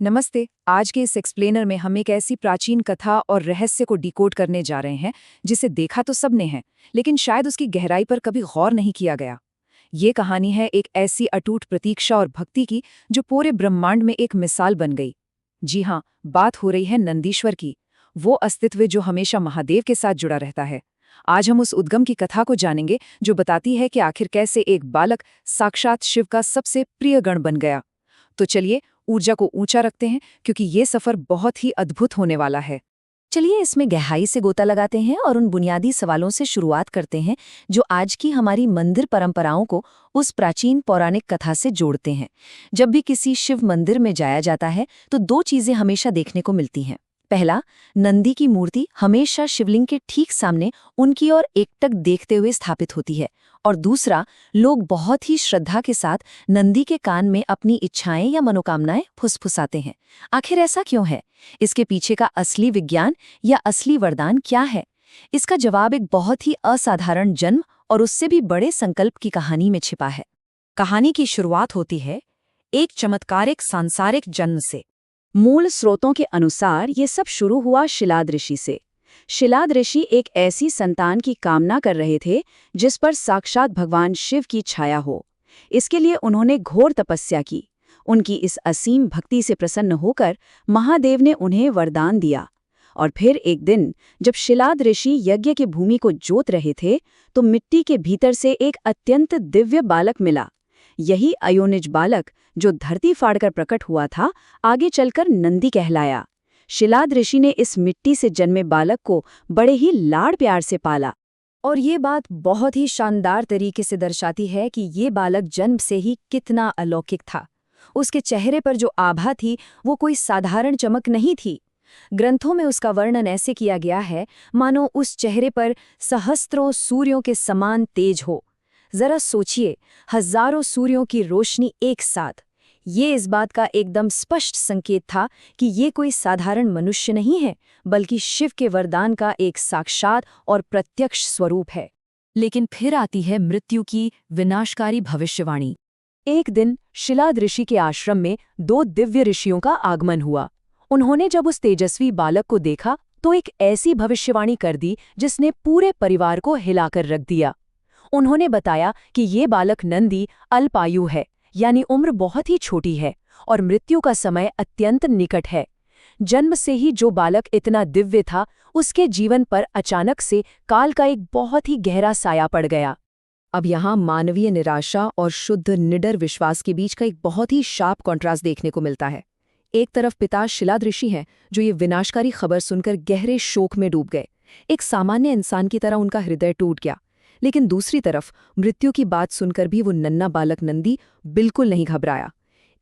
नमस्ते। आज के इस एक्सप्लेनर में हम एक ऐसी प्राचीन कथा और रहस्य को डिकोड करने जा रहे हैं जिसे देखा तो सबने है, लेकिन शायद उसकी गहराई पर कभी गौर नहीं किया गया। ये कहानी है एक ऐसी अटूट प्रतीक्षा और भक्ति की जो पूरे ब्रह्मांड में एक मिसाल बन गई। जी हाँ, बात हो रही है नंदीश्वर की, वो अस्तित्व जो हमेशा महादेव के साथ जुड़ा रहता है। आज हम उस उद्गम की कथा को जानेंगे जो बताती है कि आखिर कैसे एक बालक साक्षात शिव का सबसे प्रिय गण बन गया। तो चलिए ऊर्जा को ऊंचा रखते हैं, क्योंकि ये सफर बहुत ही अद्भुत होने वाला है। चलिए इसमें गहराई से गोता लगाते हैं और उन बुनियादी सवालों से शुरुआत करते हैं जो आज की हमारी मंदिर परंपराओं को उस प्राचीन पौराणिक कथा से जोड़ते हैं। जब भी किसी शिव मंदिर में जाया जाता है तो दो चीजें हमेशा देखने को मिलती हैं। पहला, नंदी की मूर्ति हमेशा शिवलिंग के ठीक सामने उनकी ओर एकटक देखते हुए स्थापित होती है, और दूसरा, लोग बहुत ही श्रद्धा के साथ नंदी के कान में अपनी इच्छाएं या मनोकामनाएं फुसफुसाते हैं। आखिर ऐसा क्यों है? इसके पीछे का असली विज्ञान या असली वरदान क्या है? इसका जवाब एक बहुत ही असाधारण जन्म और उससे भी बड़े संकल्प की कहानी में छिपा है। कहानी की शुरुआत होती है एक चमत्कारिक सांसारिक जन्म से। मूल स्रोतों के अनुसार ये सब शुरू हुआ शिलाद ऋषि से। शिलाद ऋषि एक ऐसी संतान की कामना कर रहे थे जिस पर साक्षात भगवान शिव की छाया हो। इसके लिए उन्होंने घोर तपस्या की। उनकी इस असीम भक्ति से प्रसन्न होकर महादेव ने उन्हें वरदान दिया। और फिर एक दिन जब शिलाद ऋषि यज्ञ की भूमि को जोत रहे थे तो मिट्टी के भीतर से एक अत्यंत दिव्य बालक मिला। यही अयोनिज बालक जो धरती फाड़कर प्रकट हुआ था, आगे चलकर नंदी कहलाया। शिलाद ऋषि ने इस मिट्टी से जन्मे बालक को बड़े ही लाड़ प्यार से पाला। और ये बात बहुत ही शानदार तरीके से दर्शाती है कि ये बालक जन्म से ही कितना अलौकिक था। उसके चेहरे पर जो आभा थी वो कोई साधारण चमक नहीं थी। ग्रंथों में उसका वर्णन ऐसे किया गया है मानो उस चेहरे पर सहस्त्रों सूर्यों के समान तेज हो। जरा सोचिए, हजारों सूर्यों की रोशनी एक साथ। ये इस बात का एकदम स्पष्ट संकेत था कि ये कोई साधारण मनुष्य नहीं है, बल्कि शिव के वरदान का एक साक्षात और प्रत्यक्ष स्वरूप है। लेकिन फिर आती है मृत्यु की विनाशकारी भविष्यवाणी। एक दिन शिलाद ऋषि के आश्रम में दो दिव्य ऋषियों का आगमन हुआ। उन्होंने जब उस तेजस्वी बालक को देखा तो एक ऐसी भविष्यवाणी कर दी जिसने पूरे परिवार को हिलाकर रख दिया। उन्होंने बताया कि ये बालक नंदी अल्पायु है, यानी उम्र बहुत ही छोटी है, और मृत्यु का समय अत्यंत निकट है। जन्म से ही जो बालक इतना दिव्य था, उसके जीवन पर अचानक से काल का एक बहुत ही गहरा साया पड़ गया। अब यहाँ मानवीय निराशा और शुद्ध निडर विश्वास के बीच का एक बहुत ही शार्प कॉन्ट्रास्ट देखने को मिलता है। एक तरफ पिता शिलाद ऋषि हैं जो ये विनाशकारी खबर सुनकर गहरे शोक में डूब गए। एक सामान्य इंसान की तरह उनका हृदय टूट गया। लेकिन दूसरी तरफ मृत्यु की बात सुनकर भी वो नन्हा बालक नंदी बिल्कुल नहीं घबराया।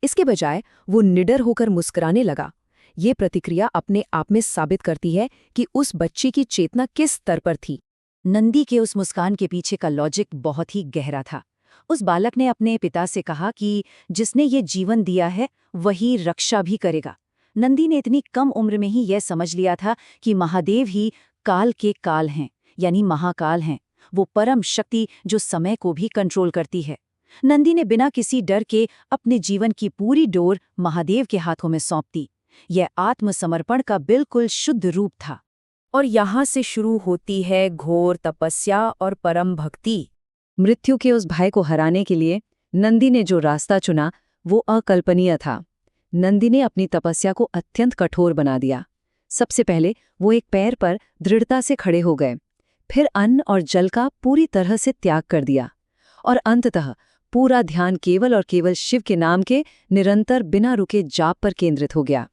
इसके बजाय वो निडर होकर मुस्कुराने लगा। ये प्रतिक्रिया अपने आप में साबित करती है कि उस बच्चे की चेतना किस स्तर पर थी। नंदी के उस मुस्कान के पीछे का लॉजिक बहुत ही गहरा था। उस बालक ने अपने पिता से कहा कि जिसने ये जीवन दिया है वही रक्षा भी करेगा। नंदी ने इतनी कम उम्र में ही यह समझ लिया था कि महादेव ही काल के काल हैं, यानी महाकाल हैं, वो परम शक्ति जो समय को भी कंट्रोल करती है। नंदी ने बिना किसी डर के अपने जीवन की पूरी डोर महादेव के हाथों में सौंप दी। यह आत्मसमर्पण का बिल्कुल शुद्ध रूप था। और यहाँ से शुरू होती है घोर तपस्या और परम भक्ति। मृत्यु के उस भय को हराने के लिए नंदी ने जो रास्ता चुना वो अकल्पनीय था। नंदी ने अपनी तपस्या को अत्यंत कठोर बना दिया। सबसे पहले वो एक पैर पर दृढ़ता से खड़े हो गए, फिर अन्न और जल का पूरी तरह से त्याग कर दिया, और अंततः पूरा ध्यान केवल और केवल शिव के नाम के निरंतर बिना रुके जाप पर केंद्रित हो गया।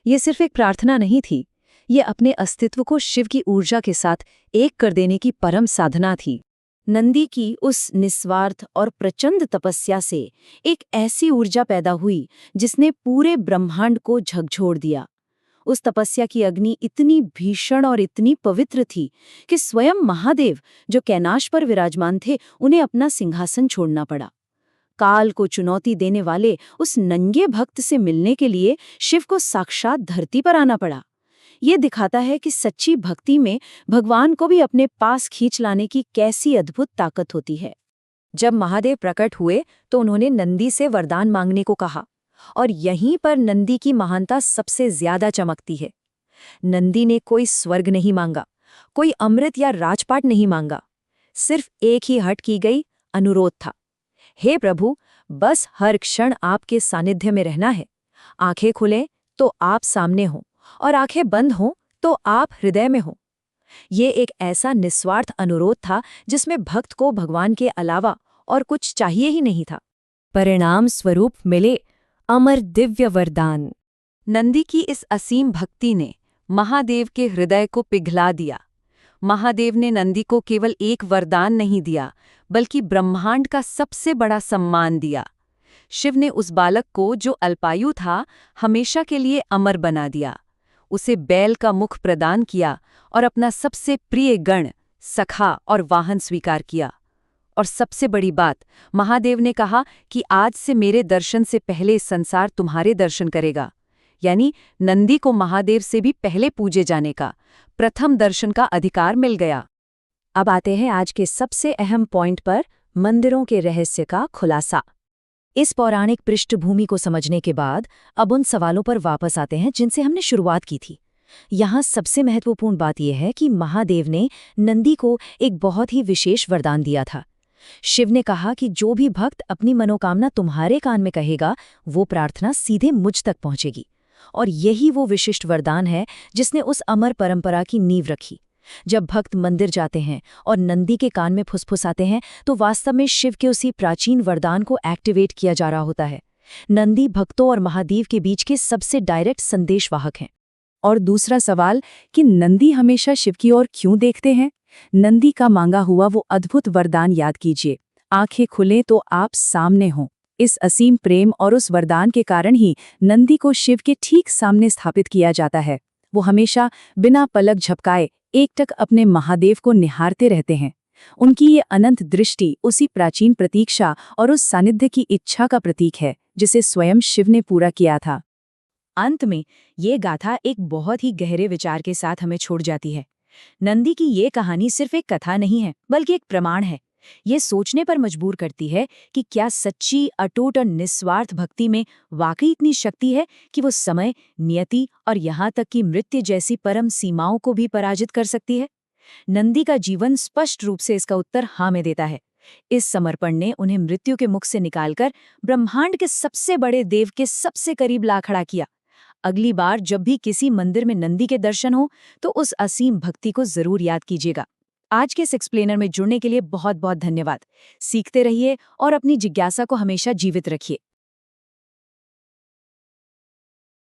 ये सिर्फ एक प्रार्थना नहीं थी, ये अपने अस्तित्व को शिव की ऊर्जा के साथ एक कर देने की परम साधना थी। नंदी की उस निस्वार्थ और प्रचंड तपस्या से एक ऐसी ऊर्जा पैदा हुई जिसने पूरे ब्रह्मांड को झकझोर दिया। उस तपस्या की अग्नि इतनी भीषण और इतनी पवित्र थी कि स्वयं महादेव जो कैलाश पर विराजमान थे, उन्हें अपना सिंहासन छोड़ना पड़ा। काल को चुनौती देने वाले उस नंगे भक्त से मिलने के लिए शिव को साक्षात धरती पर आना पड़ा। ये दिखाता है कि सच्ची भक्ति में भगवान को भी अपने पास खींच लाने की कैसी अद्भुत ताकत होती है। जब महादेव प्रकट हुए तो उन्होंने नंदी से वरदान मांगने को कहा, और यहीं पर नंदी की महानता सबसे ज्यादा चमकती है। नंदी ने कोई स्वर्ग नहीं मांगा, कोई अमृत या राजपाट नहीं मांगा, सिर्फ एक ही हट की गई अनुरोध था। हे प्रभु, बस हर क्षण आपके सानिध्य में रहना है। आंखें खुलें तो आप सामने हो, और आंखें बंद हों तो आप हृदय में हो। ये एक ऐसा निस्वार्थ अनुरोध था जिसमें भक्त को भगवान के अलावा और कुछ चाहिए ही नहीं था। परिणाम स्वरूप मिले अमर दिव्य वरदान। नंदी की इस असीम भक्ति ने महादेव के हृदय को पिघला दिया। महादेव ने नंदी को केवल एक वरदान नहीं दिया, बल्कि ब्रह्मांड का सबसे बड़ा सम्मान दिया। शिव ने उस बालक को, जो अल्पायु था, हमेशा के लिए अमर बना दिया। उसे बैल का मुख प्रदान किया और अपना सबसे प्रिय गण, सखा और वाहन स्वीकार किया। और सबसे बड़ी बात, महादेव ने कहा कि आज से मेरे दर्शन से पहले संसार तुम्हारे दर्शन करेगा। यानी नंदी को महादेव से भी पहले पूजे जाने का, प्रथम दर्शन का अधिकार मिल गया। अब आते हैं आज के सबसे अहम पॉइंट पर, मंदिरों के रहस्य का खुलासा। इस पौराणिक पृष्ठभूमि को समझने के बाद अब उन सवालों पर वापस आते हैं जिनसे हमने शुरुआत की थी। यहाँ सबसे महत्वपूर्ण बात यह है कि महादेव ने नंदी को एक बहुत ही विशेष वरदान दिया था। शिव ने कहा कि जो भी भक्त अपनी मनोकामना तुम्हारे कान में कहेगा, वो प्रार्थना सीधे मुझ तक पहुंचेगी। और यही वो विशिष्ट वरदान है जिसने उस अमर परंपरा की नींव रखी। जब भक्त मंदिर जाते हैं और नंदी के कान में फुसफुसाते हैं, तो वास्तव में शिव के उसी प्राचीन वरदान को एक्टिवेट किया जा रहा होता है। नंदी भक्तों और महादेव के बीच के सबसे डायरेक्ट संदेशवाहक हैं। और दूसरा सवाल कि नंदी हमेशा शिव की ओर क्यों देखते हैं? नंदी का मांगा हुआ वो अद्भुत वरदान याद कीजिए, आंखें खुलें तो आप सामने हों। इस असीम प्रेम और उस वरदान के कारण ही नंदी को शिव के ठीक सामने स्थापित किया जाता है। वो हमेशा बिना पलक झपकाए एकटक अपने महादेव को निहारते रहते हैं। उनकी ये अनंत दृष्टि उसी प्राचीन प्रतीक्षा और उस सानिध्य की इच्छा का प्रतीक है जिसे स्वयं शिव ने पूरा किया था। अंत में ये गाथा एक बहुत ही गहरे विचार के साथ हमें छोड़ जाती है। नंदी की ये कहानी सिर्फ एक कथा नहीं है, बल्कि एक प्रमाण है। ये सोचने पर मजबूर करती है कि क्या सच्ची, अटूट और निस्वार्थ भक्ति में वाकई इतनी शक्ति है कि वो समय, नियति और यहाँ तक कि मृत्यु जैसी परम सीमाओं को भी पराजित कर सकती है। नंदी का जीवन स्पष्ट रूप से इसका उत्तर हाँ में देता है। इस समर्पण ने उन्हें मृत्यु के मुख से निकालकर ब्रह्मांड के सबसे बड़े देव के सबसे करीब ला खड़ा किया। अगली बार जब भी किसी मंदिर में नंदी के दर्शन हो, तो उस असीम भक्ति को जरूर याद कीजिएगा। आज के इस एक्सप्लेनर में जुड़ने के लिए बहुत बहुत धन्यवाद। सीखते रहिए और अपनी जिज्ञासा को हमेशा जीवित रखिए।